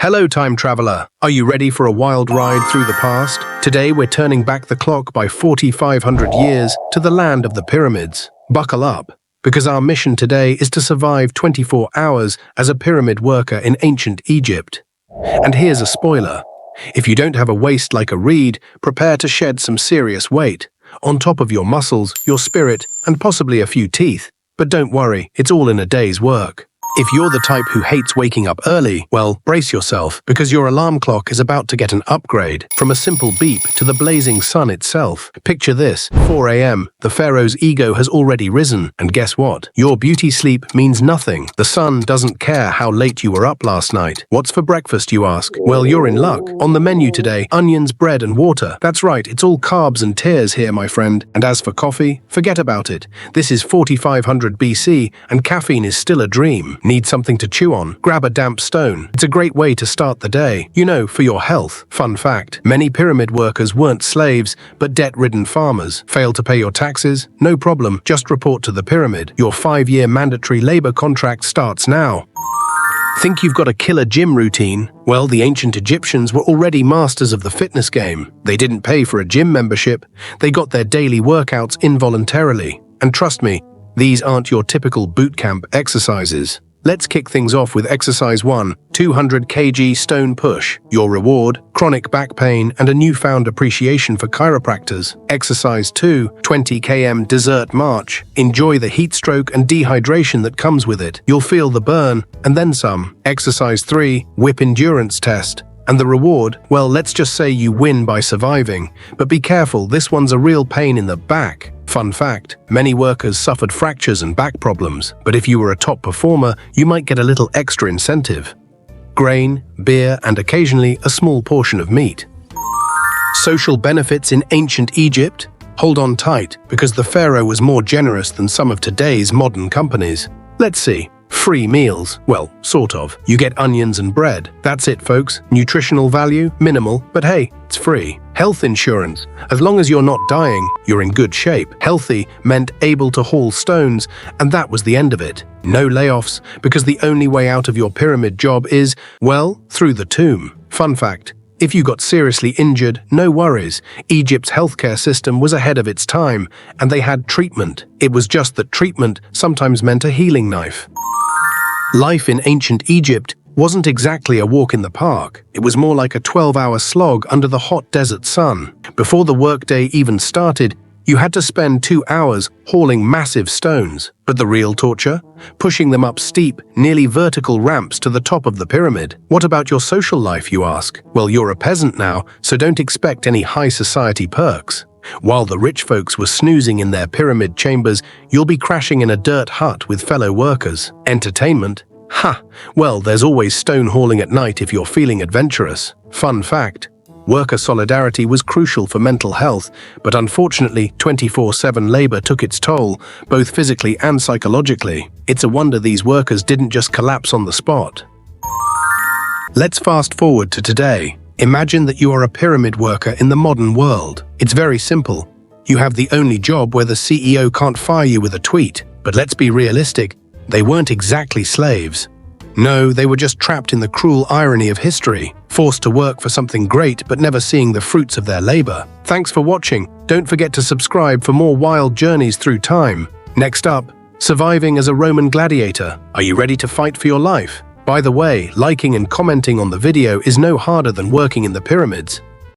Hello, time traveler. Are you ready for a wild ride through the past? Today, we're turning back the clock by 4,500 years to the land of the pyramids. Buckle up, because our mission today is to survive 24 hours as a pyramid worker in ancient Egypt. And here's a spoiler. If you don't have a waist like a reed, prepare to shed some serious weight. On top of your muscles, your spirit, and possibly a few teeth. But don't worry, it's all in a day's work. If you're the type who hates waking up early, well, brace yourself, because your alarm clock is about to get an upgrade from a simple beep to the blazing sun itself. Picture this, 4 a.m., the Pharaoh's ego has already risen, and guess what? Your beauty sleep means nothing. The sun doesn't care how late you were up last night. What's for breakfast, you ask? Well, you're in luck. On the menu today, onions, bread, and water. That's right, it's all carbs and tears here, my friend. And as for coffee, forget about it. This is 4500 BC, and caffeine is still a dream. Need something to chew on? Grab a damp stone. It's a great way to start the day. You know, for your health. Fun fact, many pyramid workers weren't slaves, but debt-ridden farmers. Fail to pay your taxes? No problem, just report to the pyramid. Your 5-year mandatory labor contract starts now. Think you've got a killer gym routine? Well, the ancient Egyptians were already masters of the fitness game. They didn't pay for a gym membership. They got their daily workouts involuntarily. And trust me, these aren't your typical boot camp exercises. Let's kick things off with Exercise 1, 200 kg stone push. Your reward, chronic back pain and a newfound appreciation for chiropractors. Exercise 2, 20 km desert march. Enjoy the heat stroke and dehydration that comes with it. You'll feel the burn, and then some. Exercise 3, whip endurance test. And the reward, well, let's just say you win by surviving. But be careful, this one's a real pain in the back. Fun fact, many workers suffered fractures and back problems, but if you were a top performer, you might get a little extra incentive. Grain, beer, and occasionally a small portion of meat. Social benefits in ancient Egypt? Hold on tight, because the pharaoh was more generous than some of today's modern companies. Let's see. Free meals. Well, sort of. You get onions and bread. That's it, folks. Nutritional value? Minimal, but hey, it's free. Health insurance. As long as you're not dying, you're in good shape. Healthy meant able to haul stones, and that was the end of it. No layoffs, because the only way out of your pyramid job is, well, through the tomb. Fun fact. If you got seriously injured, no worries. Egypt's healthcare system was ahead of its time, and they had treatment. It was just that treatment sometimes meant a healing knife. Life in ancient Egypt wasn't exactly a walk in the park. It was more like a 12-hour slog under the hot desert sun. Before the workday even started, you had to spend 2 hours hauling massive stones. But the real torture? Pushing them up steep, nearly vertical ramps to the top of the pyramid. What about your social life, you ask? Well, you're a peasant now, so don't expect any high society perks. While the rich folks were snoozing in their pyramid chambers, you'll be crashing in a dirt hut with fellow workers. Entertainment? Ha! Well, there's always stone hauling at night if you're feeling adventurous. Fun fact. Worker solidarity was crucial for mental health, but unfortunately, 24/7 labor took its toll, both physically and psychologically. It's a wonder these workers didn't just collapse on the spot. Let's fast forward to today. Imagine that you are a pyramid worker in the modern world. It's very simple. You have the only job where the CEO can't fire you with a tweet. But let's be realistic, they weren't exactly slaves. No, they were just trapped in the cruel irony of history, forced to work for something great but never seeing the fruits of their labor. Thanks for watching. Don't forget to subscribe for more wild journeys through time. Next up, surviving as a Roman gladiator. Are you ready to fight for your life? By the way, liking and commenting on the video is no harder than working in the pyramids.